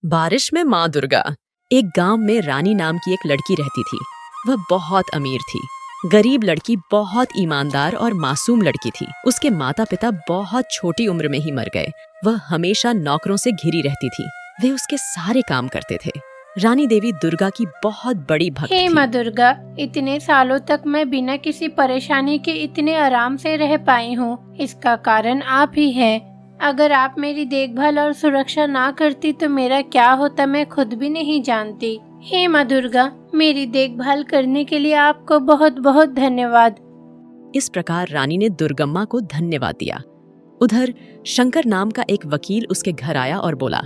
बारिश में माँ दुर्गा। एक गांव में रानी नाम की एक लड़की रहती थी। वह बहुत अमीर थी। गरीब लड़की बहुत ईमानदार और मासूम लड़की थी। उसके माता पिता बहुत छोटी उम्र में ही मर गए। वह हमेशा नौकरों से घिरी रहती थी। वे उसके सारे काम करते थे। रानी देवी दुर्गा की बहुत बड़ी भक्त हे थी। माँ दुर्गा, इतने सालों तक मैं बिना किसी परेशानी के इतने आराम से रह पाई हूँ। इसका कारण आप ही हैं। अगर आप मेरी देखभाल और सुरक्षा ना करती तो मेरा क्या होता मैं खुद भी नहीं जानती। हे माँ दुर्गा, मेरी देखभाल करने के लिए आपको बहुत बहुत धन्यवाद। इस प्रकार रानी ने दुर्गम्मा को धन्यवाद दिया। उधर शंकर नाम का एक वकील उसके घर आया और बोला,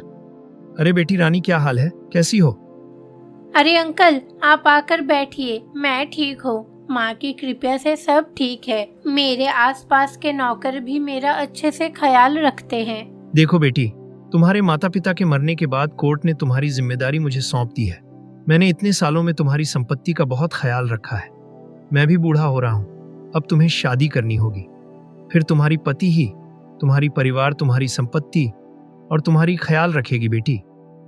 अरे बेटी रानी, क्या हाल है, कैसी हो? अरे अंकल, आप आकर बैठिए, मैं ठीक हूँ। माँ की कृपा से सब ठीक है। मेरे आसपास के नौकर भी मेरा अच्छे से ख्याल रखते हैं। देखो बेटी, तुम्हारे माता पिता के मरने के बाद कोर्ट ने तुम्हारी जिम्मेदारी मुझे सौंप दी है। मैंने इतने सालों में तुम्हारी संपत्ति का बहुत ख्याल रखा है। मैं भी बूढ़ा हो रहा हूँ, अब तुम्हें शादी करनी होगी। फिर तुम्हारी पति ही तुम्हारी परिवार, तुम्हारी संपत्ति और तुम्हारी ख्याल रखेगी बेटी।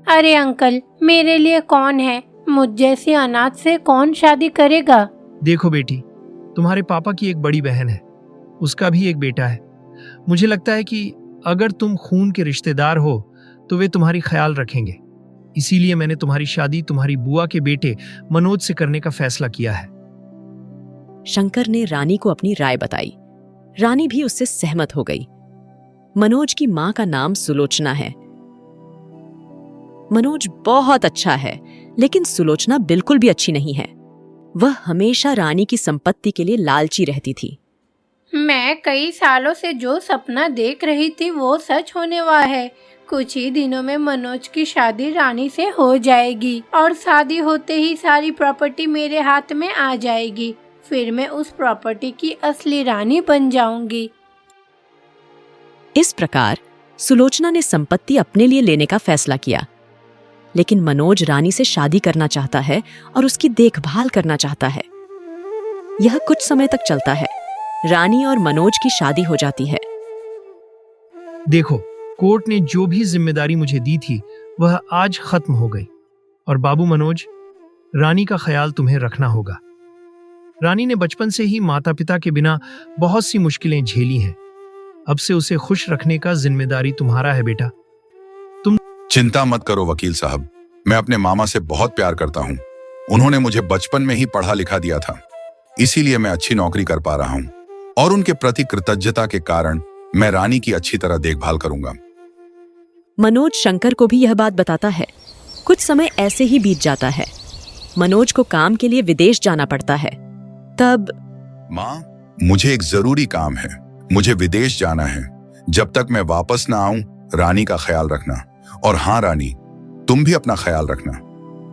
अरे अंकल, मेरे लिए कौन है? मुझ जैसी अनाथ से कौन शादी करेगा? देखो बेटी, तुम्हारे पापा की एक बड़ी बहन है, उसका भी एक बेटा है। मुझे लगता है कि अगर तुम खून के रिश्तेदार हो तो वे तुम्हारी ख्याल रखेंगे। इसीलिए मैंने तुम्हारी शादी तुम्हारी बुआ के बेटे मनोज से करने का फैसला किया है। शंकर ने रानी को अपनी राय बताई। रानी भी उससे सहमत हो गई। मनोज की मां का नाम सुलोचना है। मनोज बहुत अच्छा है, लेकिन सुलोचना बिल्कुल भी अच्छी नहीं है। वह हमेशा रानी की संपत्ति के लिए लालची रहती थी। मैं कई सालों से जो सपना देख रही थी वो सच होने वाला है। कुछ ही दिनों में मनोज की शादी रानी से हो जाएगी और शादी होते ही सारी प्रॉपर्टी मेरे हाथ में आ जाएगी। फिर मैं उस प्रॉपर्टी की असली रानी बन जाऊंगी। इस प्रकार सुलोचना ने संपत्ति अपने लिए लेने का फैसला किया। लेकिन मनोज रानी से शादी करना चाहता है और उसकी देखभाल करना चाहता है। यह कुछ समय तक चलता है। रानी और मनोज की शादी हो जाती है। देखो, कोर्ट ने जो भी जिम्मेदारी मुझे दी थी वह आज खत्म हो गई। और बाबू मनोज, रानी का ख्याल तुम्हें रखना होगा। रानी ने बचपन से ही माता पिता के बिना बहुत सी मुश्किलें झेली हैं। अब से उसे खुश रखने का जिम्मेदारी तुम्हारा है बेटा। चिंता मत करो वकील साहब, मैं अपने मामा से बहुत प्यार करता हूँ। उन्होंने मुझे बचपन में ही पढ़ा लिखा दिया था, इसीलिए मैं अच्छी नौकरी कर पा रहा हूँ। और उनके प्रति कृतज्ञता के कारण मैं रानी की अच्छी तरह देखभाल करूंगा। मनोज शंकर को भी यह बात बताता है। कुछ समय ऐसे ही बीत जाता है। मनोज को काम के लिए विदेश जाना पड़ता है। तब माँ, मुझे एक जरूरी काम है, मुझे विदेश जाना है। जब तक मैं वापस ना आऊं, रानी का ख्याल रखना। और हाँ रानी, तुम भी अपना ख्याल रखना।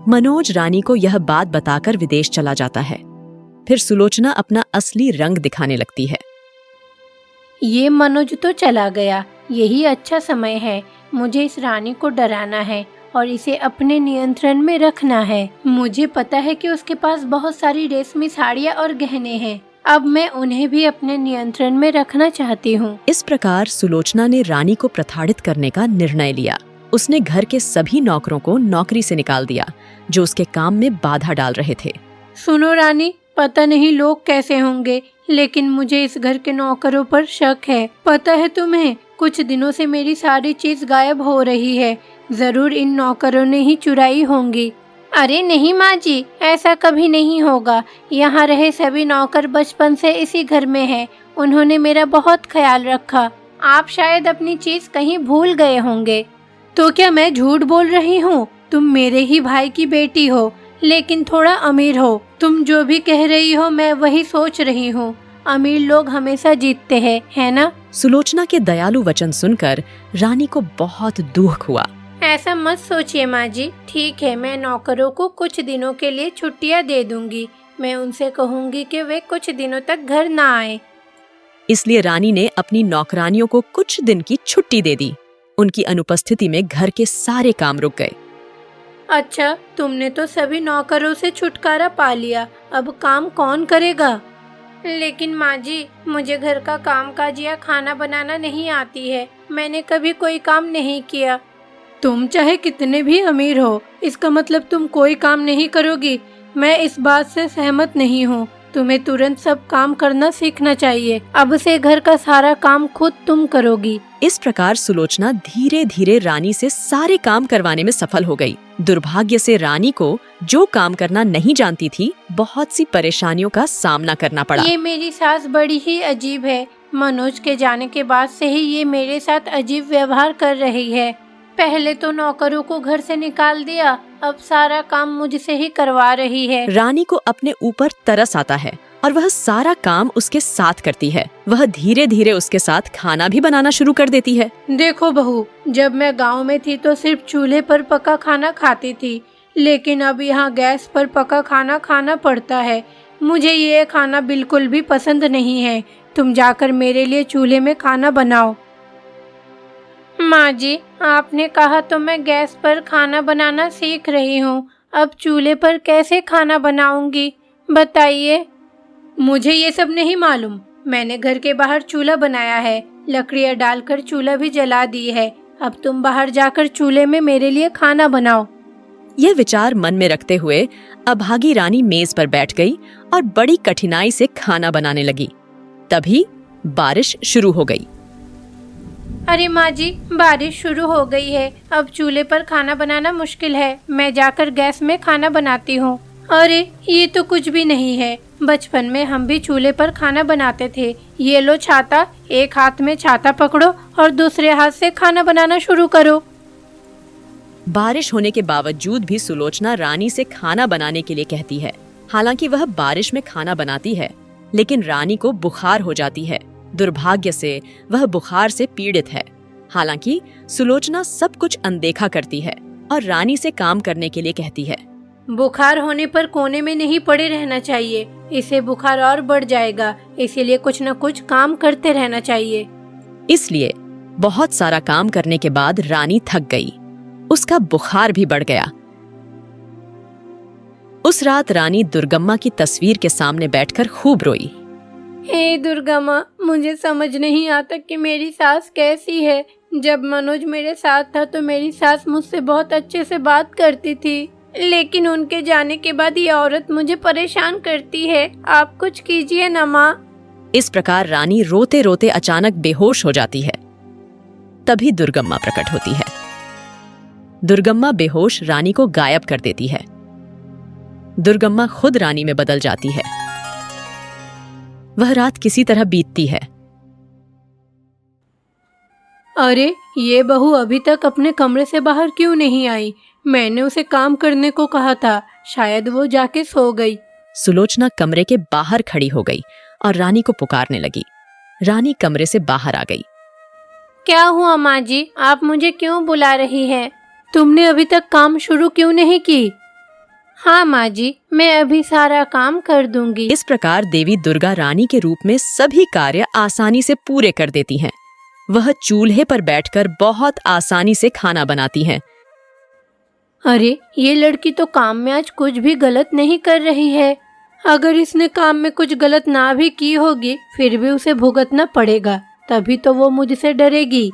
मनोज रानी को यह बात बताकर विदेश चला जाता है। फिर सुलोचना अपना असली रंग दिखाने लगती है। ये मनोज तो चला गया, यही अच्छा समय है। मुझे इस रानी को डराना है और इसे अपने नियंत्रण में रखना है। मुझे पता है कि उसके पास बहुत सारी रेशमी साड़ियाँ और गहने हैं। अब मैं उन्हें भी अपने नियंत्रण में रखना चाहती हूँ। इस प्रकार सुलोचना ने रानी को प्रताड़ित करने का निर्णय लिया। उसने घर के सभी नौकरों को नौकरी से निकाल दिया जो उसके काम में बाधा डाल रहे थे। सुनो रानी, पता नहीं लोग कैसे होंगे, लेकिन मुझे इस घर के नौकरों पर शक है। पता है तुम्हें, कुछ दिनों से मेरी सारी चीज गायब हो रही है। जरूर इन नौकरों ने ही चुराई होंगी। अरे नहीं माँ जी, ऐसा कभी नहीं होगा। यहाँ रहे सभी नौकर बचपन से इसी घर में हैं। उन्होंने मेरा बहुत ख्याल रखा। आप शायद अपनी चीज कहीं भूल गए होंगे। तो क्या मैं झूठ बोल रही हूँ? तुम मेरे ही भाई की बेटी हो, लेकिन थोड़ा अमीर हो। तुम जो भी कह रही हो मैं वही सोच रही हूँ। अमीर लोग हमेशा जीतते हैं, है ना? सुलोचना के दयालु वचन सुनकर रानी को बहुत दुख हुआ। ऐसा मत सोचिए माँ जी। ठीक है, मैं नौकरों को कुछ दिनों के लिए छुट्टियाँ दे दूंगी। मैं उनसे कहूँगी कि वे कुछ दिनों तक घर ना आए। इसलिए रानी ने अपनी नौकरानियों को कुछ दिन की छुट्टी दे दी। उनकी अनुपस्थिति में घर के सारे काम रुक गए। अच्छा, तुमने तो सभी नौकरों से छुटकारा पा लिया। अब काम कौन करेगा? लेकिन माँ जी, मुझे घर का कामकाज या खाना बनाना नहीं आती है। मैंने कभी कोई काम नहीं किया। तुम चाहे कितने भी अमीर हो, इसका मतलब तुम कोई काम नहीं करोगी। मैं इस बात से सहमत नहीं हूँ। तुम्हें तुरंत सब काम करना सीखना चाहिए। अब से घर का सारा काम खुद तुम करोगी। इस प्रकार सुलोचना धीरे धीरे रानी से सारे काम करवाने में सफल हो गई। दुर्भाग्य से रानी को जो काम करना नहीं जानती थी, बहुत सी परेशानियों का सामना करना पड़ा। ये मेरी सास बड़ी ही अजीब है। मनोज के जाने के बाद से ही ये मेरे साथ अजीब व्यवहार कर रही है। पहले तो नौकरों को घर से निकाल दिया, अब सारा काम मुझसे ही करवा रही है। रानी को अपने ऊपर तरस आता है और वह सारा काम उसके साथ करती है। वह धीरे धीरे उसके साथ खाना भी बनाना शुरू कर देती है। देखो बहू, जब मैं गांव में थी तो सिर्फ चूल्हे पर पका खाना खाती थी, लेकिन अब यहाँ गैस पर पका खाना खाना पड़ता है। मुझे ये खाना बिल्कुल भी पसंद नहीं है। तुम जाकर मेरे लिए चूल्हे में खाना बनाओ। माँ जी, आपने कहा तो मैं गैस पर खाना बनाना सीख रही हूँ। अब चूल्हे पर कैसे खाना बनाऊंगी, बताइए। मुझे ये सब नहीं मालूम। मैंने घर के बाहर चूल्हा बनाया है, लकड़ियाँ डालकर चूल्हा भी जला दी है। अब तुम बाहर जाकर चूल्हे में मेरे लिए खाना बनाओ। यह विचार मन में रखते हुए अभागी रानी मेज पर बैठ गई और बड़ी कठिनाई से खाना बनाने लगी। तभी बारिश शुरू हो गई। अरे माँ जी, बारिश शुरू हो गई है। अब चूल्हे पर खाना बनाना मुश्किल है। मैं जाकर गैस में खाना बनाती हूँ। अरे ये तो कुछ भी नहीं है। बचपन में हम भी चूल्हे पर खाना बनाते थे। ये लो छाता, एक हाथ में छाता पकड़ो और दूसरे हाथ से खाना बनाना शुरू करो। बारिश होने के बावजूद भी सुलोचना रानी से खाना बनाने के लिए कहती है। हालांकि वह बारिश में खाना बनाती है, लेकिन रानी को बुखार हो जाती है। दुर्भाग्य से वह बुखार से पीड़ित है। हालांकि सुलोचना सब कुछ अनदेखा करती है और रानी से काम करने के लिए कहती है। बुखार होने पर कोने में नहीं पड़े रहना चाहिए, इससे बुखार और बढ़ जाएगा। इसीलिए कुछ न कुछ काम करते रहना चाहिए। इसलिए बहुत सारा काम करने के बाद रानी थक गई। उसका बुखार भी बढ़ गया। उस रात रानी दुर्गम्मा की तस्वीर के सामने बैठकर खूब रोई। हे दुर्गम्मा, मुझे समझ नहीं आता कि मेरी सास कैसी है। जब मनोज मेरे साथ था तो मेरी सास मुझसे बहुत अच्छे से बात करती थी, लेकिन उनके जाने के बाद ये औरत मुझे परेशान करती है। आप कुछ कीजिए ना माँ। इस प्रकार रानी रोते रोते अचानक बेहोश हो जाती है। तभी दुर्गम्मा प्रकट होती है। दुर्गम्मा बेहोश रानी को गायब कर देती है। दुर्गम्मा खुद रानी में बदल जाती है। वह रात किसी तरह बीतती है। अरे ये बहू अभी तक अपने कमरे से बाहर क्यों नहीं आई? मैंने उसे काम करने को कहा था, शायद वो जाके सो गई। सुलोचना कमरे के बाहर खड़ी हो गई और रानी को पुकारने लगी। रानी कमरे से बाहर आ गई। क्या हुआ माँ जी, आप मुझे क्यों बुला रही हैं? तुमने अभी तक काम शुरू क्यों नहीं की? हाँ माँ जी, मैं अभी सारा काम कर दूंगी। इस प्रकार देवी दुर्गा रानी के रूप में सभी कार्य आसानी से पूरे कर देती हैं। वह चूल्हे पर बैठकर बहुत आसानी से खाना बनाती हैं। अरे ये लड़की तो काम में आज कुछ भी गलत नहीं कर रही है। अगर इसने काम में कुछ गलत ना भी की होगी, फिर भी उसे भुगतना पड़ेगा, तभी तो वो मुझसे डरेगी।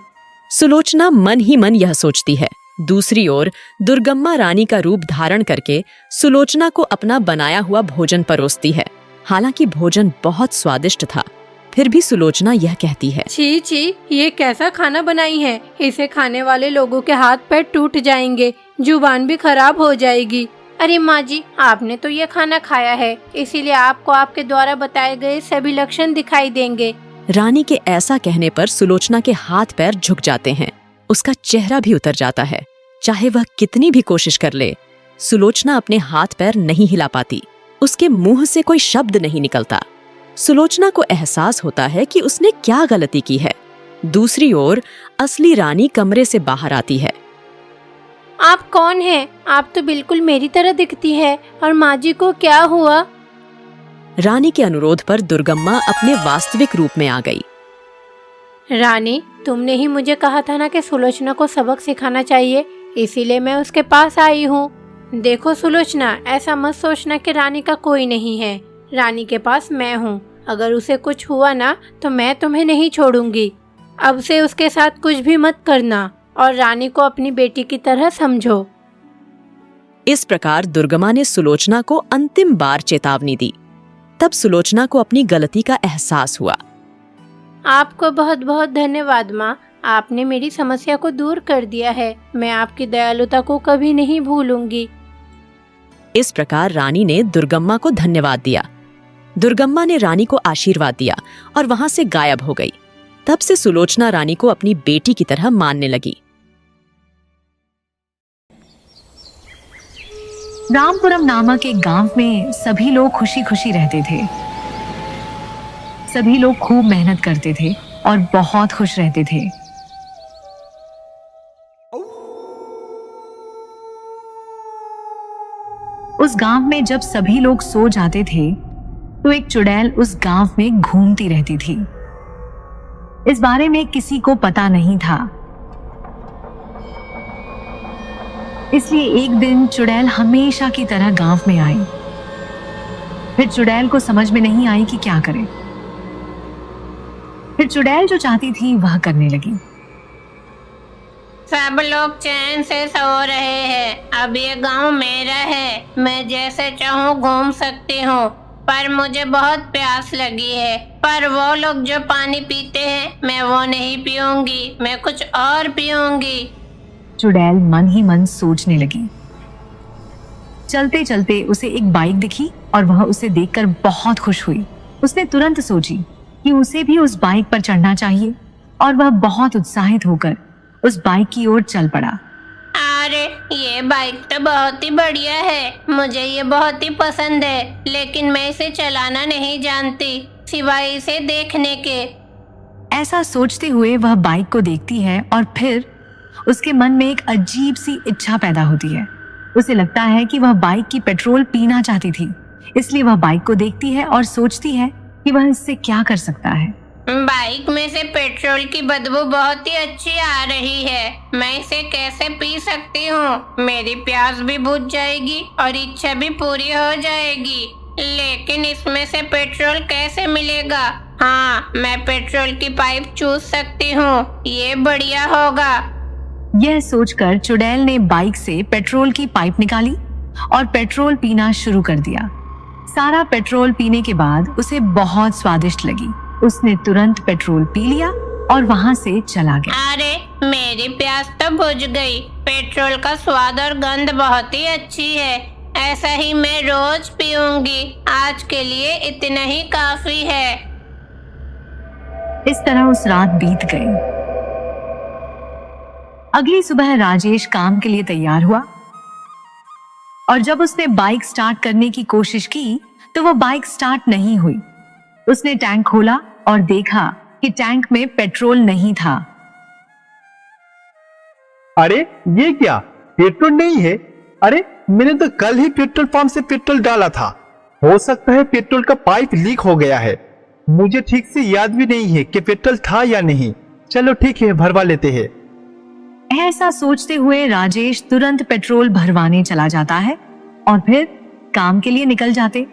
सुलोचना मन ही मन यह सोचती है। दूसरी ओर दुर्गम्मा रानी का रूप धारण करके सुलोचना को अपना बनाया हुआ भोजन परोसती है। हालांकि भोजन बहुत स्वादिष्ट था, फिर भी सुलोचना यह कहती है, छी छी, ये कैसा खाना बनाई है? इसे खाने वाले लोगों के हाथ पैर टूट जाएंगे, जुबान भी खराब हो जाएगी। अरे माँ जी, आपने तो ये खाना खाया है, इसीलिए आपको आपके द्वारा बताए गए सभी लक्षण दिखाई देंगे। रानी के ऐसा कहने पर सुलोचना के हाथ पैर झुक जाते हैं। उसका चेहरा भी उतर जाता है। चाहे वह कितनी भी कोशिश कर ले, सुलोचना अपने हाथ पैर नहीं हिला पाती। उसके मुंह से कोई शब्द नहीं निकलता। सुलोचना को एहसास होता है कि उसने क्या गलती की है। दूसरी ओर असली रानी कमरे से बाहर आती है। आप कौन हैं? आप तो बिल्कुल मेरी तरह दिखती है। और माँ जी को क्या हुआ? रानी के अनुरोध पर दुर्गम्मा अपने वास्तविक रूप में आ गई। रानी, तुमने ही मुझे कहा था ना कि सुलोचना को सबक सिखाना चाहिए, इसीलिए मैं उसके पास आई हूँ। देखो सुलोचना, ऐसा मत सोचना कि रानी का कोई नहीं है। रानी के पास मैं हूँ। अगर उसे कुछ हुआ ना तो मैं तुम्हें नहीं छोड़ूंगी। अब से उसके साथ कुछ भी मत करना और रानी को अपनी बेटी की तरह समझो। इस प्रकार दुर्गमा ने सुलोचना को अंतिम बार चेतावनी दी। तब सुलोचना को अपनी गलती का एहसास हुआ। आपको बहुत बहुत धन्यवाद माँ, आपने मेरी समस्या को दूर कर दिया है। मैं आपकी दयालुता को कभी नहीं भूलूंगी। इस प्रकार रानी ने दुर्गम्मा को धन्यवाद दिया। दुर्गम्मा ने रानी को आशीर्वाद दिया और वहां से गायब हो गई। तब से सुलोचना रानी को अपनी बेटी की तरह मानने लगी। रामपुरम नामक एक गांव में सभी लोग खुशी खुशी रहते थे। सभी लोग खूब मेहनत करते थे और बहुत खुश रहते थे। उस गांव में जब सभी लोग सो जाते थे तो एक चुड़ैल उस गांव में घूमती रहती थी। इस बारे में किसी को पता नहीं था। इसलिए एक दिन चुड़ैल हमेशा की तरह गांव में आई। फिर चुड़ैल को समझ में नहीं आई कि क्या करे। फिर चुड़ैल जो चाहती थी वह करने लगी। सब लोग चैन से सो रहे हैं। अब ये गांव मेरा है। मैं जैसे चाहूँ घूम सकती हूँ, पर मुझे बहुत प्यास लगी है। पर वो लोग जो पानी पीते हैं मैं वो नहीं पीऊंगी, मैं कुछ और पीऊंगी। चुड़ैल मन ही मन सोचने लगी। चलते चलते उसे एक बाइक दिखी और वह उसे देखकर बहुत खुश हुई। उसने तुरंत सोची कि उसे भी उस बाइक पर चढ़ना चाहिए और वह बहुत उत्साहित होकर उस बाइक की ओर चल पड़ा। अरे ये बाइक तो बहुत ही बढ़िया है, मुझे ये बहुत ही पसंद है, लेकिन मैं इसे चलाना नहीं जानती सिवाय इसे देखने के। ऐसा सोचते हुए वह बाइक को देखती है और फिर उसके मन में एक अजीब सी इच्छा पैदा होती है। उसे लगता है कि वह बाइक की पेट्रोल पीना चाहती थी। इसलिए वह बाइक को देखती है और सोचती है कि वह इससे क्या कर सकता है। बाइक में से पेट्रोल की बदबू बहुत ही अच्छी आ रही है। मैं इसे कैसे पी सकती हूँ? मेरी प्यास भी बुझ जाएगी और इच्छा भी पूरी हो जाएगी। लेकिन इसमें से पेट्रोल कैसे मिलेगा? हाँ, मैं पेट्रोल की पाइप चूस सकती हूँ, ये बढ़िया होगा। यह सोचकर चुड़ैल ने बाइक से पेट्रोल की पाइप निकाली और पेट्रोल पीना शुरू कर दिया। सारा पेट्रोल पीने के बाद उसे बहुत स्वादिष्ट लगी। उसने तुरंत पेट्रोल पी लिया और वहां से चला गया। अरे मेरी प्यास तो बुझ गई। पेट्रोल का स्वाद और गंध बहुत ही अच्छी है। ऐसा ही मैं रोज पीऊंगी। आज के लिए इतना ही काफी है। इस तरह उस रात बीत गई। अगली सुबह राजेश काम के लिए तैयार हुआ और जब उसने बाइक स्टार्ट करने की कोशिश की तो वह बाइक स्टार्ट नहीं हुई। उसने टैंक खोला और देखा कि टैंक में पेट्रोल नहीं था। अरे ये क्या, पेट्रोल नहीं है? अरे मैंने तो कल ही पेट्रोल पंप से पेट्रोल डाला था। हो सकता है पेट्रोल का पाइप लीक हो गया है। मुझे ठीक से याद भी नहीं है कि पेट्रोल था या नहीं। चलो ठीक है, भरवा लेते हैं। ऐसा सोचते हुए राजेश तुरंत पेट्रोल भरवाने चला जाता है और फिर काम के लिए निकल जाते।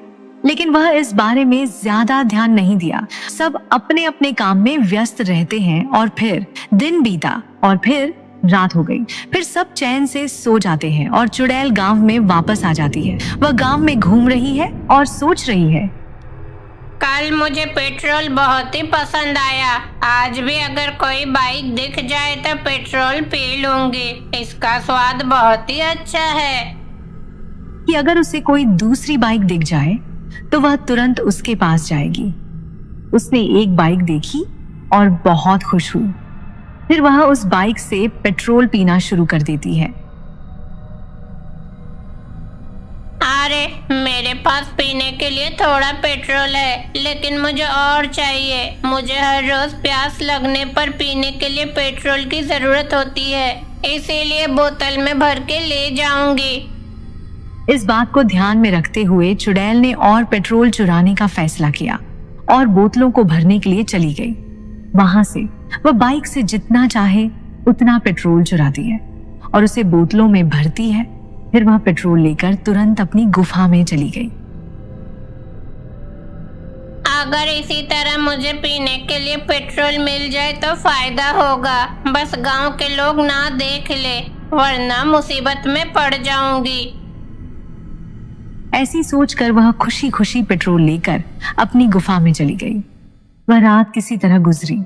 लेकिन वह इस बारे में ज्यादा ध्यान नहीं दिया। सब अपने अपने काम में व्यस्त रहते हैं और फिर दिन बीता और फिर रात हो गई। फिर सब चैन से सो जाते हैं और चुड़ैल गांव में वापस आ जाती है। वह गांव में घूम रही है और सोच रही है, कल मुझे पेट्रोल बहुत ही पसंद आया। आज भी अगर कोई बाइक दिख जाए तो पेट्रोल पी लूंगी। इसका स्वाद बहुत ही अच्छा है। कि अगर उसे कोई दूसरी बाइक दिख जाए तो वह तुरंत उसके पास जाएगी। उसने एक बाइक देखी और बहुत खुश हुई। फिर वह उस बाइक से पेट्रोल पीना शुरू कर देती है। अरे मेरे पास पीने के लिए थोड़ा पेट्रोल है, लेकिन मुझे और चाहिए। मुझे हर रोज प्यास लगने पर पीने के लिए पेट्रोल की जरूरत होती है, इसीलिए बोतल में भर के ले जाऊंगी। इस बात को ध्यान में रखते हुए चुड़ैल ने और पेट्रोल चुराने का फैसला किया और बोतलों को भरने के लिए चली गई। वहां से वह बाइक से जितना चाहे उतना पेट्रोल चुराती है और उसे बोतलों में भरती है। फिर वह पेट्रोल लेकर तुरंत अपनी गुफा में चली गई। अगर इसी तरह मुझे पीने के लिए पेट्रोल मिल जाए तो फायदा होगा। बस गांव के लोग ना देख ले, वरना मुसीबत में पड़ जाऊंगी। ऐसी सोचकर वह खुशी खुशी पेट्रोल लेकर अपनी गुफा में चली गई। वह रात किसी तरह गुजरी।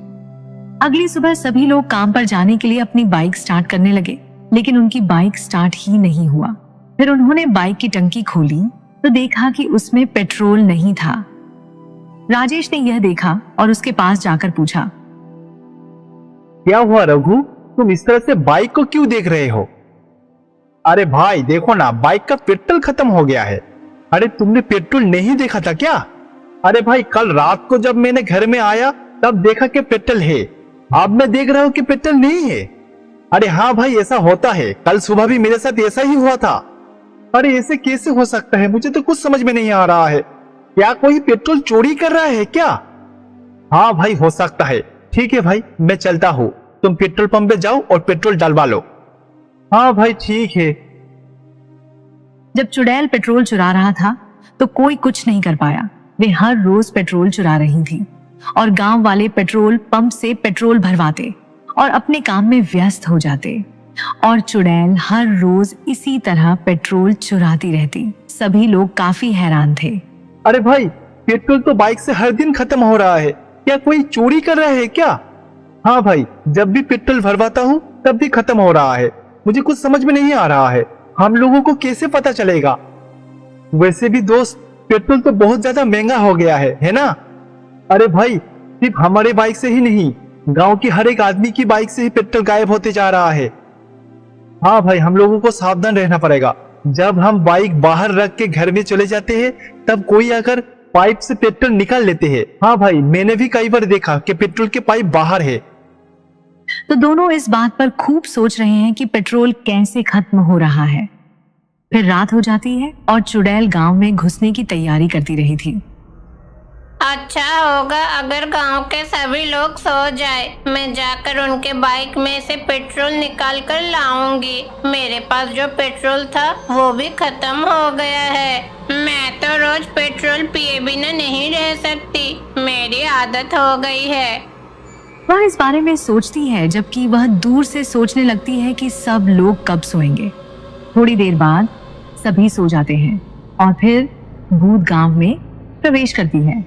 अगली सुबह सभी लोग काम पर जाने के लिए अपनी बाइक स्टार्ट करने लगे, लेकिन उनकी बाइक स्टार्ट ही नहीं हुआ। फिर उन्होंने बाइक की टंकी खोली तो देखा कि उसमें पेट्रोल नहीं था। राजेश ने यह देखा और उसके पास जाकर पूछा, क्या हुआ रघु, तुम इस तरह से बाइक को क्यों देख रहे हो? अरे भाई देखो ना, बाइक का पेट्रोल खत्म हो गया है। अरे तुमने पेट्रोल नहीं देखा था क्या? अरे भाई कल रात को जब मैंने घर में आया तब देखा कि पेट्रोल है, अब मैं देख रहा हूं कि पेट्रोल नहीं है। अरे हाँ भाई ऐसा होता है, कल सुबह भी मेरे साथ ऐसा ही हुआ था। अरे ऐसे कैसे हो सकता है, मुझे तो कुछ समझ में नहीं आ रहा है। क्या कोई पेट्रोल चोरी कर रहा है क्या? हाँ भाई हो सकता है। ठीक है भाई मैं चलता हूँ, तुम पेट्रोल पंप पे जाओ और पेट्रोल डलवा लो। हाँ भाई ठीक है। जब चुड़ैल पेट्रोल चुरा रहा था तो कोई कुछ नहीं कर पाया। वे हर रोज पेट्रोल चुरा रही थी और गांव वाले पेट्रोल पंप से पेट्रोल भरवाते और अपने काम में व्यस्त हो जाते, और चुड़ैल हर रोज इसी तरह पेट्रोल चुराती रहती। सभी लोग काफी हैरान थे। अरे भाई पेट्रोल तो बाइक से हर दिन खत्म हो रहा है, क्या कोई चोरी कर रहा है क्या? हाँ भाई जब भी पेट्रोल भरवाता हूँ तब भी खत्म हो रहा है, मुझे कुछ समझ में नहीं आ रहा है। हम लोगों को कैसे पता चलेगा? वैसे भी दोस्त पेट्रोल तो बहुत ज्यादा महंगा हो गया है ना? अरे भाई सिर्फ हमारे बाइक से ही नहीं, गांव की हर एक आदमी की बाइक से ही पेट्रोल गायब होते जा रहा है। हाँ भाई हम लोगों को सावधान रहना पड़ेगा। जब हम बाइक बाहर रख के घर में चले जाते हैं तब कोई आकर पाइप से पेट्रोल निकाल लेते हैं। हाँ भाई मैंने भी कई बार देखा कि पेट्रोल के पाइप बाहर है। तो दोनों इस बात पर खूब सोच रहे हैं कि पेट्रोल कैसे खत्म हो रहा है। फिर रात हो जाती है और चुड़ैल गांव में घुसने की तैयारी करती रही थी। अच्छा होगा अगर गांव के सभी लोग सो जाए, मैं जाकर उनके बाइक में से पेट्रोल निकाल कर लाऊंगी। मेरे पास जो पेट्रोल था वो भी खत्म हो गया है। मैं तो रोज पेट्रोल पिए बिना नहीं रह सकती, मेरी आदत हो गई है। वह इस बारे में सोचती है जबकि वह दूर से सोचने लगती है कि सब लोग कब सोएंगे। थोड़ी देर बाद सभी सो जाते हैं और फिर भूत गांव में प्रवेश करती है।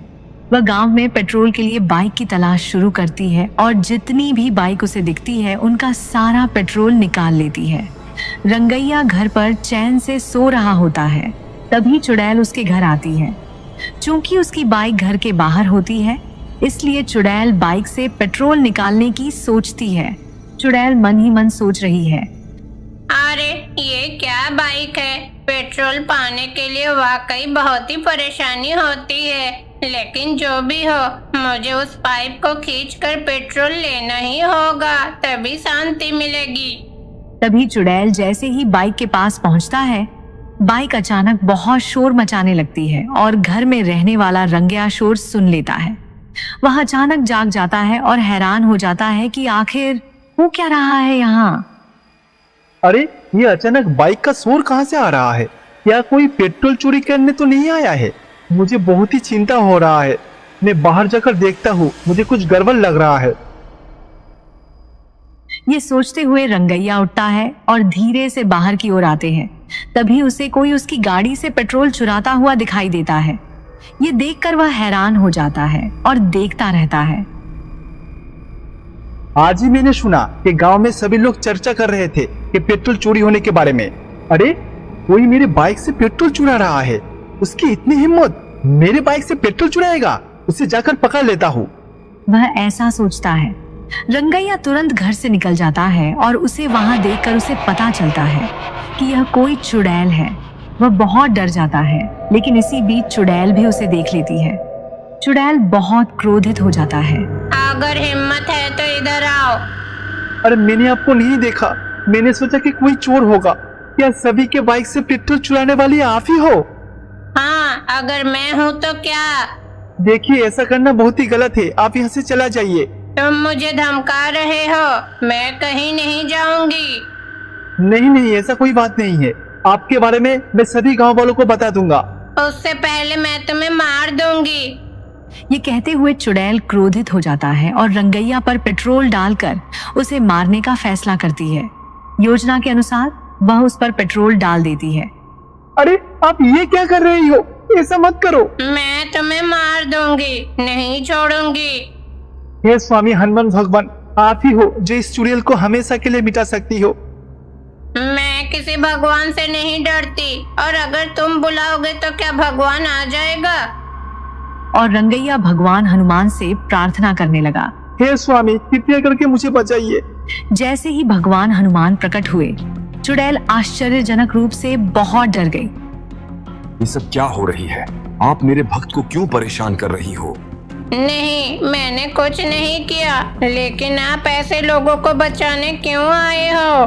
वह गांव में पेट्रोल के लिए बाइक की तलाश शुरू करती है और जितनी भी बाइक उसे दिखती है उनका सारा पेट्रोल निकाल लेती है। रंगैया घर पर चैन से सो रहा होता है, तभी चुड़ैल उसके घर आती है। चूंकि उसकी बाइक घर के बाहर होती है इसलिए चुड़ैल बाइक से पेट्रोल निकालने की सोचती है। चुड़ैल मन ही मन सोच रही है, अरे ये क्या बाइक है, पेट्रोल पाने के लिए वाकई बहुत ही परेशानी होती है। लेकिन जो भी हो मुझे उस पाइप को खींचकर पेट्रोल लेना ही होगा, तभी शांति मिलेगी। तभी चुड़ैल जैसे ही बाइक के पास पहुंचता है, बाइक अचानक बहुत शोर मचाने लगती है और घर में रहने वाला रंगैया शोर सुन लेता है। वह अचानक जाग जाता है और हैरान हो जाता है कि आखिर हो क्या रहा है यहाँ। अरे ये अचानक बाइक का शोर कहाँ से आ रहा है? क्या कोई पेट्रोल चोरी करने तो नहीं आया है? मुझे बहुत ही चिंता हो रहा है। मैं बाहर जाकर देखता हूँ, मुझे कुछ गड़बड़ लग रहा है। ये सोचते हुए रंगैया उठता है और धीरे से बाहर की ओर आते हैं। तभी उसे कोई उसकी गाड़ी से पेट्रोल चुराता हुआ दिखाई देता है। ये देखकर वह हैरान हो जाता है और देखता रहता है। आज ही मैंने सुना कि गांव में सभी लोग चर्चा कर रहे थे कि पेट्रोल चोरी होने के बारे में। अरे कोई मेरे बाइक से पेट्रोल चुरा रहा है, उसकी इतनी हिम्मत, मेरे बाइक से पेट्रोल चुराएगा, उसे जाकर पकड़ लेता हूँ। वह ऐसा सोचता है। रंगैया तुरंत घर से निकल जाता है और उसे वहां देखकर उसे पता चलता है कि यह कोई चुड़ैल है। वह बहुत डर जाता है, लेकिन इसी बीच चुड़ैल भी उसे देख लेती है। चुड़ैल बहुत क्रोधित हो जाता है। अगर हिम्मत है तो इधर आओ। अरे मैंने आपको नहीं देखा, मैंने सोचा कि कोई चोर होगा। क्या सभी के बाइक से पेट्रोल चुराने वाली आप ही हो? हाँ अगर मैं हूँ तो क्या? देखिए ऐसा करना बहुत ही गलत है, आप यहाँ से चला जाइए। तुम मुझे धमका रहे हो, मैं कहीं नहीं जाऊंगी। नहीं नहीं ऐसा कोई बात नहीं है, आपके बारे में मैं सभी गांव वालों को बता दूंगा। उससे पहले मैं तुम्हें मार दूंगी। ये कहते हुए चुड़ैल क्रोधित हो जाता है और रंगैया पर पेट्रोल डालकर उसे मारने का फैसला करती है। योजना के अनुसार वह उस पर पेट्रोल डाल देती है। अरे आप ये क्या कर रही हो? ऐसा मत करो। मैं तुम्हें मार दूंगी, नहीं छोड़ूंगी। हे स्वामी हनुमान भगवान, आप ही हो जो इस चुड़ैल को हमेशा के लिए मिटा सकती हो। मैं किसी भगवान से नहीं डरती, और अगर तुम बुलाओगे तो क्या भगवान आ जाएगा? और रंगैया भगवान हनुमान से प्रार्थना करने लगा। हे स्वामी, कृपया करके मुझे बचाइए। जैसे ही भगवान हनुमान प्रकट हुए, चुड़ैल आश्चर्यजनक रूप से बहुत डर गई। ये सब क्या हो रही है? आप मेरे भक्त को क्यों परेशान कर रही हो? नहीं, मैंने कुछ नहीं किया, लेकिन आप ऐसे लोगों को बचाने क्यों आए हो?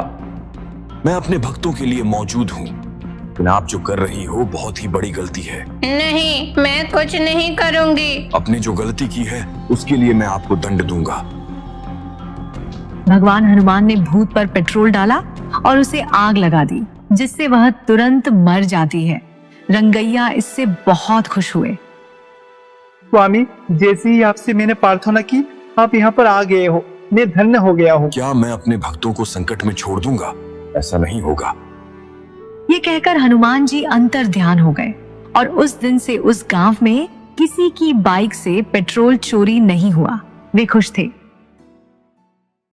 मैं अपने भक्तों के लिए मौजूद हूँ, लेकिन आप जो कर रही हो बहुत ही बड़ी गलती है। नहीं, मैं कुछ नहीं करूंगी। आपने जो गलती की है उसके लिए मैं आपको दंड दूंगा। भगवान हनुमान ने भूत पर पेट्रोल डाला और उसे आग लगा दी, जिससे वह तुरंत मर जाती है। रंगैया इससे बहुत खुश हुए। स्वामी, जैसे ही आपसे मैंने प्रार्थना की, आप यहाँ पर आ गए हो। मैं धन्य हो गया हूँ। क्या मैं अपने भक्तों को संकट में छोड़ दूंगा? ऐसा नहीं होगा। ये कहकर हनुमान जी अंतर ध्यान हो गए और उस दिन से उस गांव में किसी की बाइक से पेट्रोल चोरी नहीं हुआ। वे खुश थे।